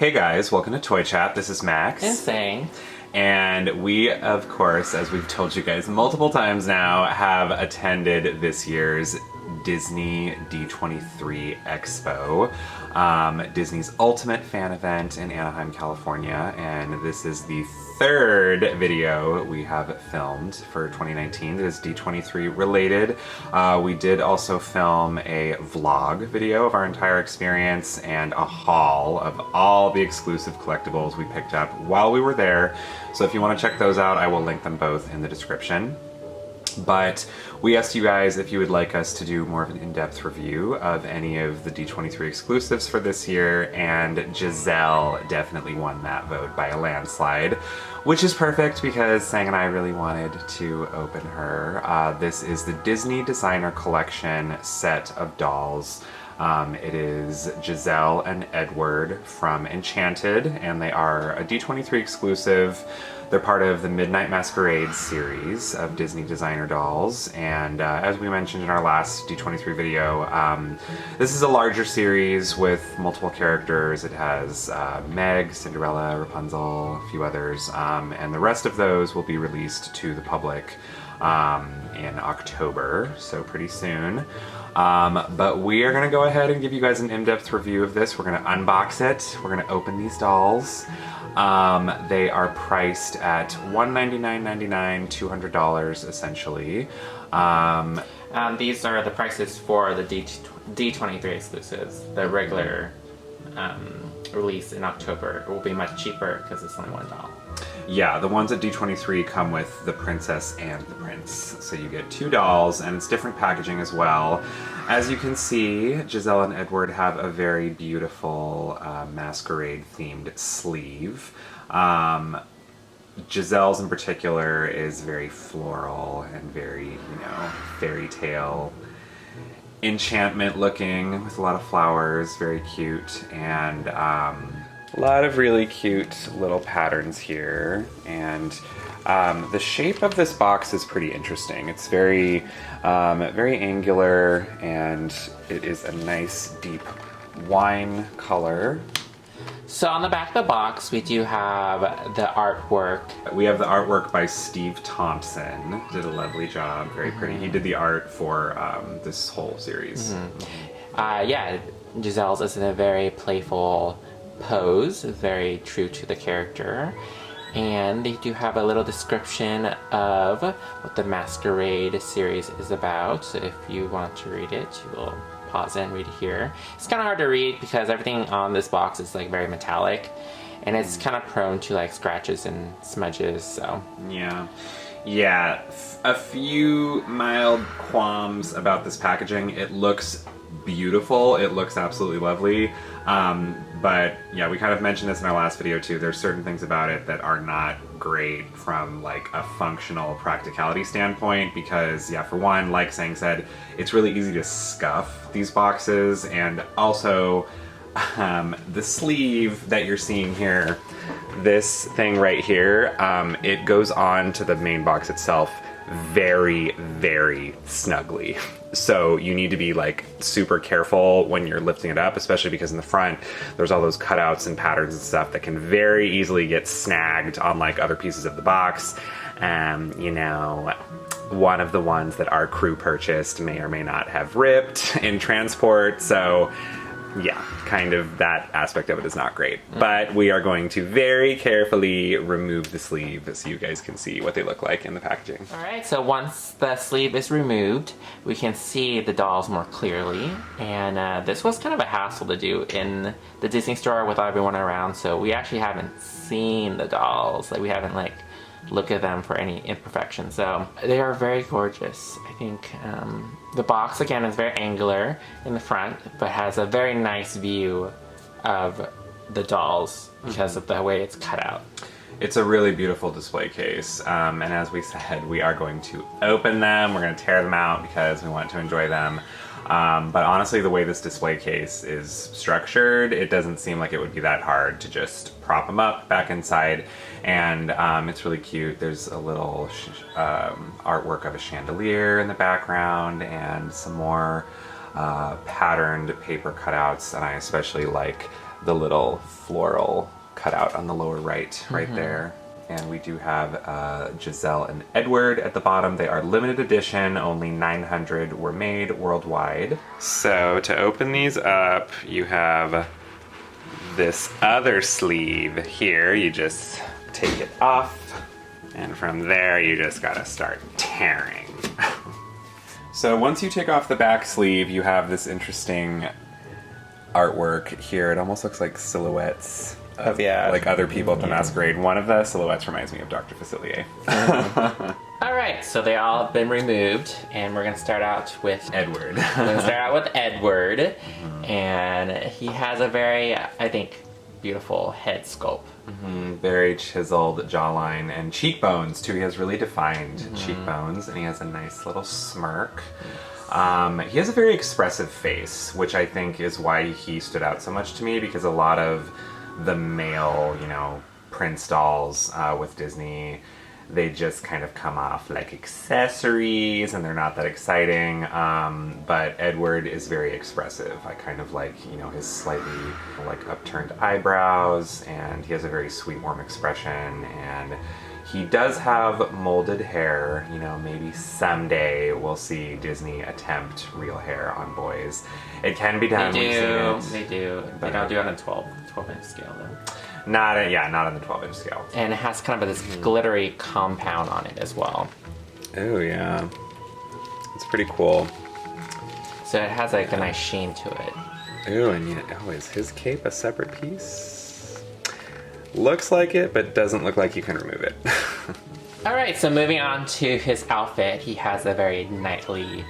Hey guys, welcome to Toy Chat. This is Max. And Sang. And we, of course, as we've told you guys multiple times now, have attended this year's Disney D23 Expo, Disney's ultimate fan event in Anaheim, California. And this is the third video we have filmed for 2019 that is D23 related. We did also film a vlog video of our entire experience and a haul of all the exclusive collectibles we picked up while we were there. So if you want to check those out, I will link them both in the description. But we asked you guys if you would like us to do more of an in-depth review of any of the D23 exclusives for this year, and Giselle definitely won that vote by a landslide, which is perfect because Sang and I really wanted to open her. This is the Disney Designer Collection set of dolls. It is Giselle and Edward from Enchanted, and they are a D23 exclusive. They're part of the Midnight Masquerade series of Disney designer dolls, and as we mentioned in our last D23 video, this is a larger series with multiple characters. It has Meg, Cinderella, Rapunzel, a few others, and the rest of those will be released to the public in October, so pretty soon. But we are going to go ahead and give you guys an in-depth review of this. We're going to unbox it. We're going to open these dolls. They are priced at $199.99, $200 essentially. These are the prices for the D23 exclusives. The regular release in October will be much cheaper because it's only $1. Yeah, the ones at D23 come with the princess and the prince. So you get two dolls, and it's different packaging as well. As you can see, Giselle and Edward have a very beautiful masquerade themed sleeve. Giselle's in particular is very floral and very, fairy tale enchantment looking with a lot of flowers, very cute, and a lot of really cute little patterns here. And the shape of this box is pretty interesting. It's very, very angular, and it is a nice deep wine color. So on the back of the box, we do have the artwork. We have the artwork by Steve Thompson. Did a lovely job, very pretty. He did the art for this whole series. Yeah, Giselle's is in a very playful pose, very true to the character. And they do have a little description of what the Masquerade series is about. So if you want to read it, you will pause it and read it here. It's kind of hard to read because everything on this box is like very metallic, and it's kind of prone to like scratches and smudges. So yeah, a few mild qualms about this packaging. It looks beautiful. It looks absolutely lovely. But yeah, we kind of mentioned this in our last video too. There's certain things about it that are not great from like a functional practicality standpoint because, yeah, for one, like Sang said, it's really easy to scuff these boxes, and also the sleeve that you're seeing here, this thing right here, it goes on to the main box itself very, very snugly. So you need to be like super careful when you're lifting it up, especially because in the front there's all those cutouts and patterns and stuff that can very easily get snagged on like other pieces of the box. One of the ones that our crew purchased may or may not have ripped in transport, so yeah, kind of that aspect of it is not great. But we are going to very carefully remove the sleeve so you guys can see what they look like in the packaging. Alright, so once the sleeve is removed, we can see the dolls more clearly. And this was kind of a hassle to do in the Disney store with everyone around, so we actually haven't seen the dolls. Like, we haven't looked at them for any imperfections. So they are very gorgeous. I think the box again is very angular in the front, but has a very nice view of the dolls because of the way it's cut out. It's a really beautiful display case, and as we said, we are going to open them. We're going to tear them out because we want to enjoy them. But honestly, the way this display case is structured, it doesn't seem like it would be that hard to just prop them up back inside. And it's really cute. There's a little artwork of a chandelier in the background and some more patterned paper cutouts, and I especially like the little floral cutout on the lower right, right there. And we do have Giselle and Edward at the bottom. They are limited edition, only 900 were made worldwide. So to open these up, you have this other sleeve here. You just take it off, and from there you just gotta start tearing. So once you take off the back sleeve, you have this interesting artwork here. It almost looks like silhouettes of like other people at the Masquerade. One of the silhouettes reminds me of Dr. Facilier. All right, so they all have been removed, and we're gonna start out with Edward. We're gonna start out with Edward, and he has a very, I think, beautiful head sculpt. Very chiseled jawline and cheekbones too. He has really defined cheekbones, and he has a nice little smirk. He has a very expressive face, which I think is why he stood out so much to me, because a lot of the male, you know, Prince dolls with Disney, they just kind of come off like accessories and they're not that exciting. But Edward is very expressive. I kind of like, you know, his slightly like upturned eyebrows, and he has a very sweet, warm expression, and he does have molded hair. You know, maybe someday we'll see Disney attempt real hair on boys. It can be done. They do. But They don't do it on a 12-inch scale though. Not on the 12-inch scale. And it has kind of this glittery compound on it as well. Oh yeah, it's pretty cool. So it has like a nice sheen to it. Ooh, and yet, is his cape a separate piece? Looks like it, but doesn't look like you can remove it. All right, so moving on to his outfit, he has a very knightly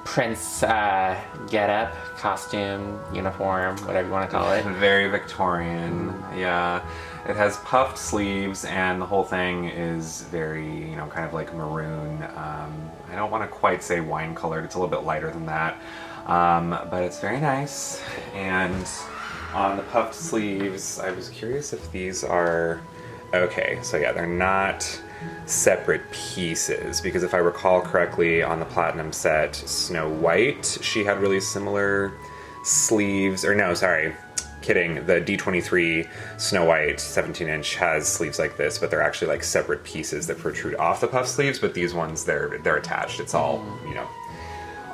prince getup, costume, uniform, whatever you want to call it. Very Victorian, yeah. It has puffed sleeves, and the whole thing is very, you know, kind of like maroon. I don't want to quite say wine colored, it's a little bit lighter than that. But it's very nice. And on the puffed sleeves, I was curious if these are... Okay, so yeah, they're not separate pieces, because if I recall correctly, on the Platinum set, Snow White, she had really similar sleeves, or no, sorry, kidding, the D23 Snow White 17-inch has sleeves like this, but they're actually like separate pieces that protrude off the puff sleeves, but these ones, they're attached. It's all, you know,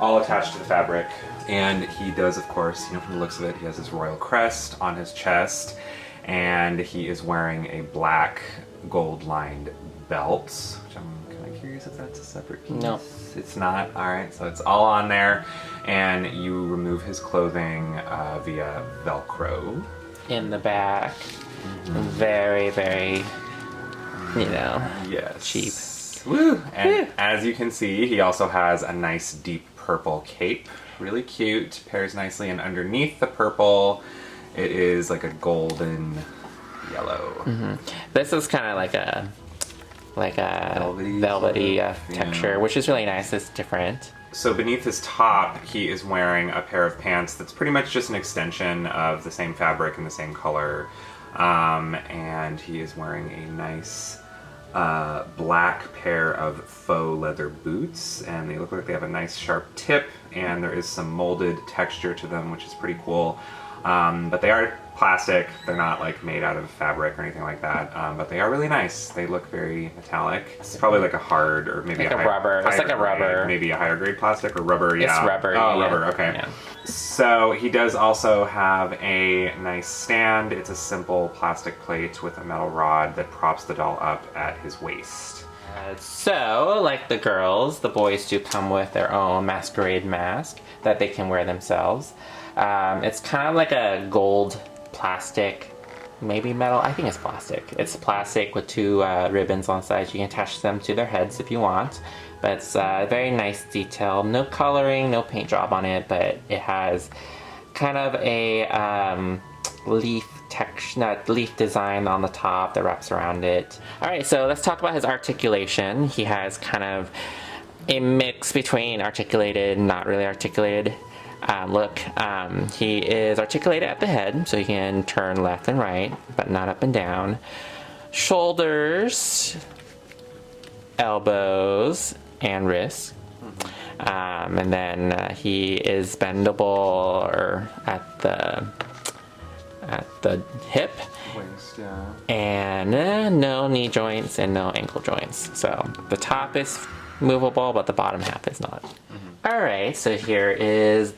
all attached to the fabric. And he does, of course, you know, from the looks of it, he has his royal crest on his chest, and he is wearing a black gold-lined belt, which I'm kind of curious if that's a separate piece. No. It's not. All right, so it's all on there, and you remove his clothing via Velcro. In the back. Very, very, you know, Yes. cheap. Woo! And as you can see, he also has a nice deep purple cape. Really cute, pairs nicely, and underneath the purple, it is like a golden yellow. This is kind of like a velvety texture, which is really nice. It's different. So beneath his top, he is wearing a pair of pants that's pretty much just an extension of the same fabric and the same color. And he is wearing a nice black pair of faux leather boots, and they look like they have a nice sharp tip, and there is some molded texture to them, which is pretty cool. But they are plastic. They're not like made out of fabric or anything like that. But they are really nice. They look very metallic. It's probably like a hard, or maybe Like a a rubber. It's like a grade, rubber. maybe a higher grade plastic or rubber. Yeah, It's rubber. Oh, yeah. rubber. Okay. Yeah. So he does also have a nice stand. It's a simple plastic plate with a metal rod that props the doll up at his waist. So, like the girls, the boys do come with their own masquerade mask that they can wear themselves. It's kind of like a gold plastic, maybe metal. I think it's plastic. It's plastic with two ribbons on the sides. You can attach them to their heads if you want. But it's very nice detail. No coloring, no paint job on it, but it has kind of a leaf texture, leaf design on the top that wraps around it. All right, so let's talk about his articulation. He has kind of a mix between articulated and not really articulated look. He is articulated at the head, so he can turn left and right, but not up and down. Shoulders, elbows, and wrists. And then he is bendable or at the at the hip. Waist, yeah. And no knee joints and no ankle joints. So the top is movable, but the bottom half is not. All right, so here is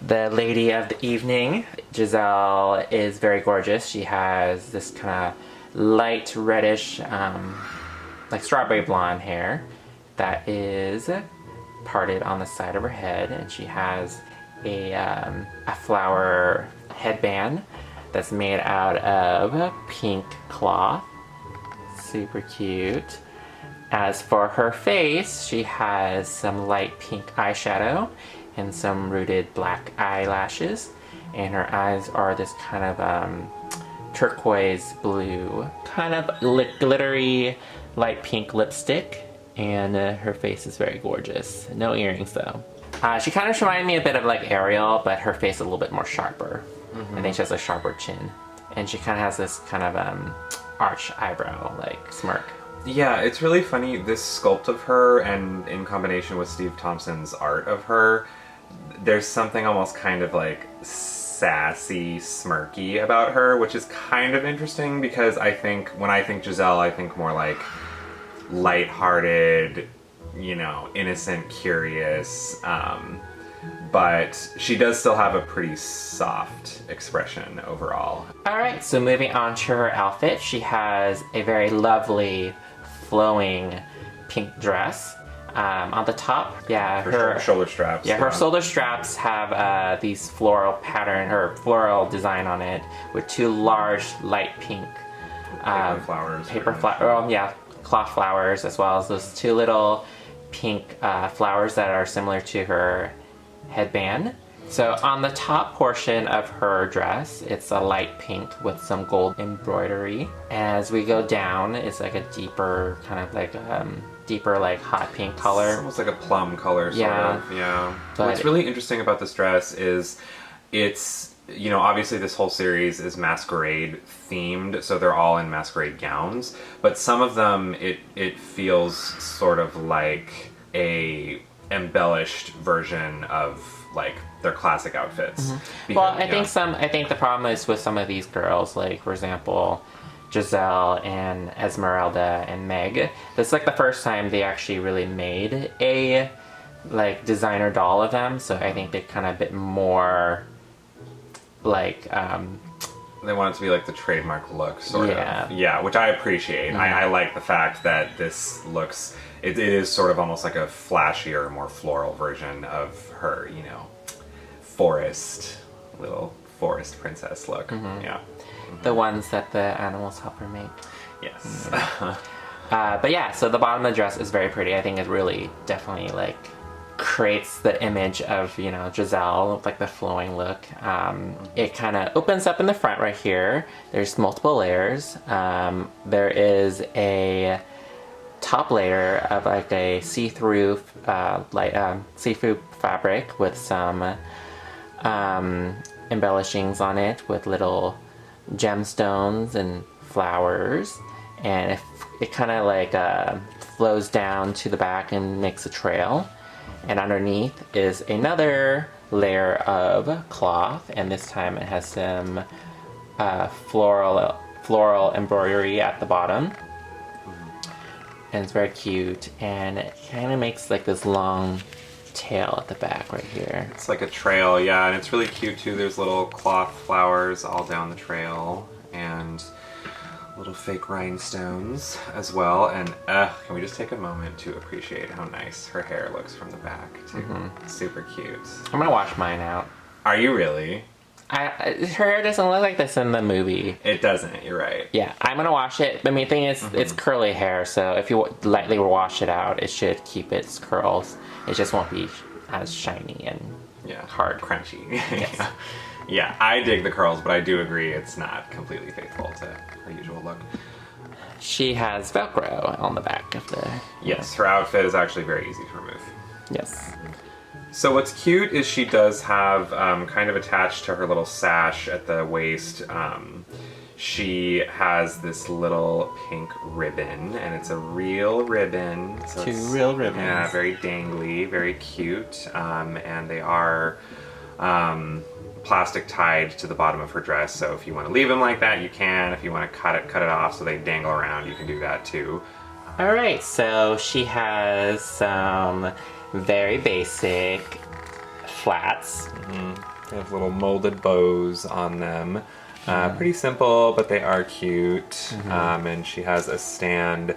the lady of the evening. Giselle is very gorgeous. She has this kind of light reddish, like strawberry blonde hair that is parted on the side of her head, and she has a flower headband that's made out of pink cloth. Super cute. As for her face, she has some light pink eyeshadow and some rooted black eyelashes, and her eyes are this kind of turquoise blue, kind of glittery light pink lipstick, and her face is very gorgeous. No earrings though. She kind of reminded me a bit of like Ariel, but her face is a little bit more sharper. I think she has a sharper chin, and she kind of has this kind of arch eyebrow, like smirk. Yeah, it's really funny, this sculpt of her, and in combination with Steve Thompson's art of her, there's something almost kind of like sassy, smirky about her, which is kind of interesting because I think, when I think Giselle, I think more like lighthearted, you know, innocent, curious, but she does still have a pretty soft expression overall. All right, so moving on to her outfit, she has a very lovely flowing pink dress. On the top, yeah, her shoulder straps. Yeah, her shoulder straps have these floral pattern or floral design on it with two large light pink cloth flowers, as well as those two little pink flowers that are similar to her headband. So on the top portion of her dress, it's a light pink with some gold embroidery. As we go down, it's like a deeper kind of like deeper like hot pink color. It's almost like a plum color sort of. Yeah. But what's really interesting about this dress is it's, you know, obviously this whole series is Masquerade themed, so they're all in Masquerade gowns, but some of them it feels sort of like a embellished version of like their classic outfits. Because, well, I think the problem is with some of these girls, like for example, Giselle and Esmeralda and Meg. This is like the first time they actually really made a like designer doll of them, so I think they're kind of a bit more like they want it to be like the trademark look, sort of. Yeah, which I appreciate. I like the fact that this looks, it is sort of almost like a flashier, more floral version of her, you know, little forest princess look. Yeah. The ones that the animals help her make. Yes. But yeah, so the bottom of the dress is very pretty. I think it really definitely like creates the image of, you know, Giselle, like the flowing look. It kind of opens up in the front right here. There's multiple layers. There is a top layer of like a see-through see-through fabric with some embellishings on it with little gemstones and flowers, and it kind of like flows down to the back and makes a trail. And underneath is another layer of cloth, and this time it has some floral embroidery at the bottom. And it's very cute, and it kind of makes like this long tail at the back right here. It's like a trail, yeah, and it's really cute too. There's little cloth flowers all down the trail, and little fake rhinestones as well. And can we just take a moment to appreciate how nice her hair looks from the back too? Super cute. I'm gonna wash mine out. Are you really? Her hair doesn't look like this in the movie. It doesn't, you're right. Yeah, I'm gonna wash it. The main thing is it's curly hair, so if you lightly wash it out, it should keep its curls. It just won't be as shiny and hard. Crunchy. Yes. Yeah, I dig the curls, but I do agree it's not completely faithful to her usual look. She has Velcro on the back of the... Yes, her outfit is actually very easy to remove. Yes. So what's cute is she does have, kind of attached to her little sash at the waist, she has this little pink ribbon, and it's a real ribbon. So Two real ribbons. Yeah, very dangly, very cute, and they are plastic tied to the bottom of her dress, so if you want to leave them like that, you can. If you want to cut it off so they dangle around, you can do that too. Alright, so she has some very basic flats. They have little molded bows on them. Pretty simple, but they are cute. And she has a stand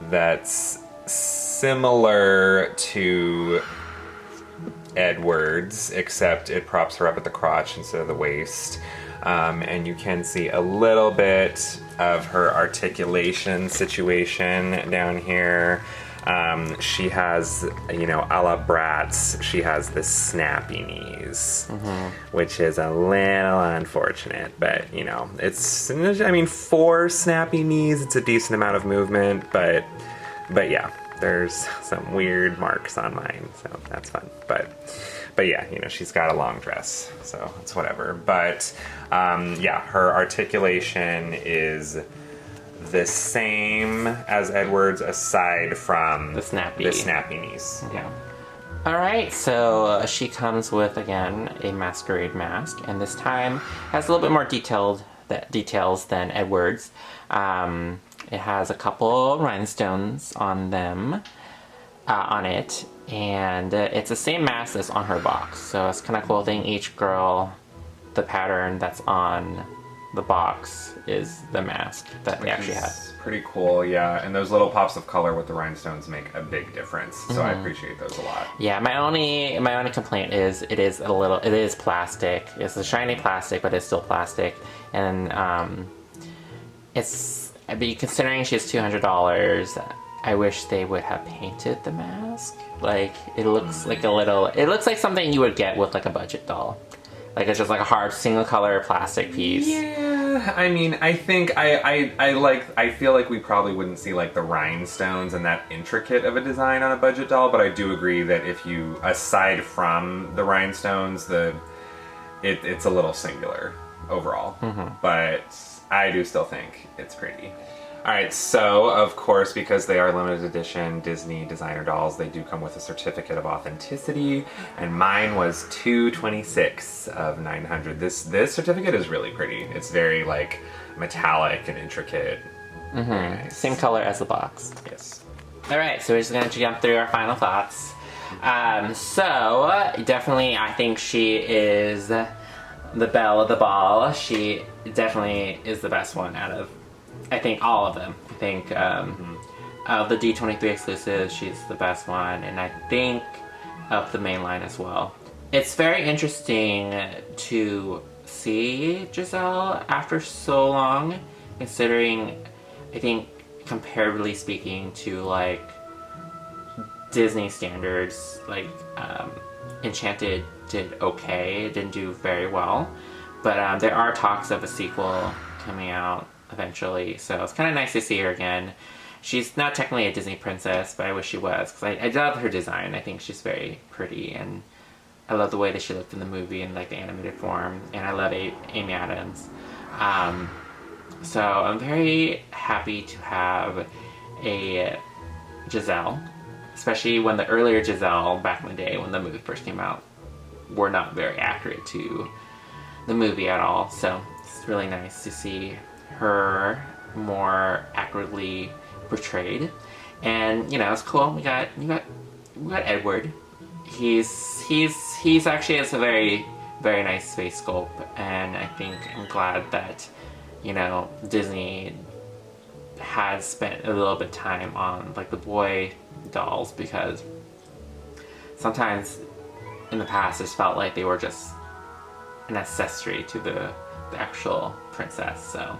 that's similar to Edward's, except it props her up at the crotch instead of the waist. And you can see a little bit of her articulation situation down here. She has, you know, a la Bratz, she has the snappy knees, which is a little unfortunate, but, you know, it's, I mean, for snappy knees, it's a decent amount of movement, but yeah, there's some weird marks on mine, so that's fun. But yeah, you know, she's got a long dress, so it's whatever. But yeah, her articulation is the same as Edward's, aside from the snappy knees. Yeah. Alright, so she comes with, again, a Masquerade mask, and this time has a little bit more details than Edward's. It has a couple rhinestones on them, on it, and it's the same mask that's on her box. So it's kind of cool thing. Each girl, the pattern that's on the box is the mask that they actually have. Pretty cool, yeah. And those little pops of color with the rhinestones make a big difference. So I appreciate those a lot. Yeah, my only complaint is it is plastic. It's a shiny plastic, but it's still plastic, and considering she's $200, I wish they would have painted the mask. Like, it looks like it looks like something you would get with like a budget doll. Like, it's just like a hard single color plastic piece. Yeah, I mean, I think I feel like we probably wouldn't see like the rhinestones and that intricate of a design on a budget doll, but I do agree that if you, aside from the rhinestones, it's a little singular overall. But I do still think it's pretty. Alright, so of course, because they are limited edition Disney designer dolls, they do come with a certificate of authenticity, and mine was 226 of 900. This certificate is really pretty. It's very like metallic and intricate. Very nice. Same color as the box. Yes. Alright, so we're just gonna jump through our final thoughts. So definitely I think she is the belle of the ball. She definitely is the best one out of, I think, all of them. I think of the D23 exclusives, she's the best one, and I think of the main line as well. It's very interesting to see Giselle after so long, considering, I think, comparatively speaking to like Disney standards, like Enchanted did okay, it didn't do very well, but there are talks of a sequel coming out eventually, so it's kind of nice to see her again. She's not technically a Disney princess, but I wish she was, because I love her design. I think she's very pretty, and I love the way that she looked in the movie in like the animated form, and I love Amy Adams. So I'm very happy to have a Giselle, especially when the earlier Giselle back in the day when the movie first came out were not very accurate to the movie at all. So it's really nice to see her more accurately portrayed, and you know, it's cool. We got Edward. He's actually has a very, very nice face sculpt, and I think I'm glad that, you know, Disney has spent a little bit of time on like the boy dolls, because sometimes in the past it's felt like they were just an accessory to the actual princess. So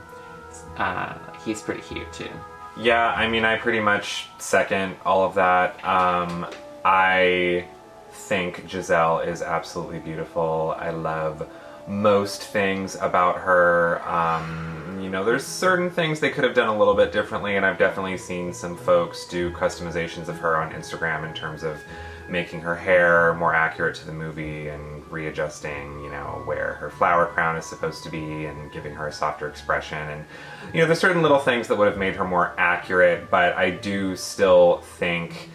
he's pretty cute too. Yeah, I mean, I pretty much second all of that. I think Giselle is absolutely beautiful. I love most things about her. You know, there's certain things they could have done a little bit differently, and I've definitely seen some folks do customizations of her on Instagram in terms of making her hair more accurate to the movie and readjusting, you know, where her flower crown is supposed to be and giving her a softer expression. And, you know, there's certain little things that would have made her more accurate, but I do still think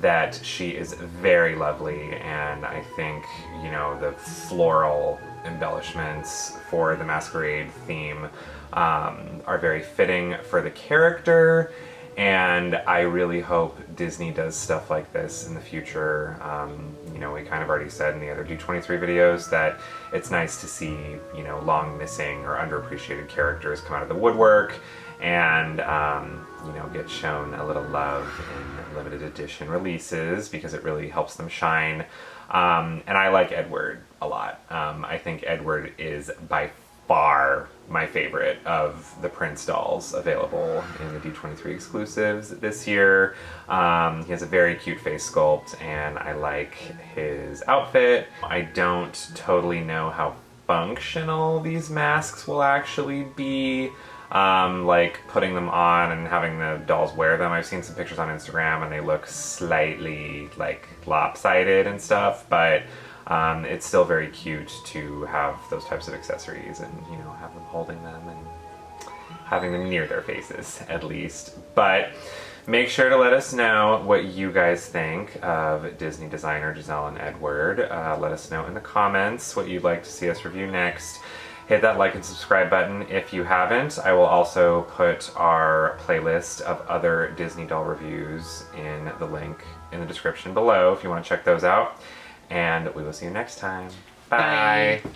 that she is very lovely, and I think, you know, the floral embellishments for the Masquerade theme are very fitting for the character, and I really hope Disney does stuff like this in the future. You know, we kind of already said in the other D23 videos that it's nice to see, you know, long missing or underappreciated characters come out of the woodwork and, you know, get shown a little love in limited edition releases, because it really helps them shine. And I like Edward a lot. I think Edward is by far my favorite of the Prince dolls available in the D23 exclusives this year. He has a very cute face sculpt, and I like his outfit. I don't totally know how functional these masks will actually be. Like putting them on and having the dolls wear them. I've seen some pictures on Instagram and they look slightly like lopsided and stuff, but it's still very cute to have those types of accessories and, you know, have them holding them and having them near their faces at least. But make sure to let us know what you guys think of Disney designer Giselle and Edward. Let us know in the comments what you'd like to see us review next. Hit that like and subscribe button if you haven't. I will also put our playlist of other Disney doll reviews in the link in the description below if you want to check those out. And we will see you next time. Bye. Bye.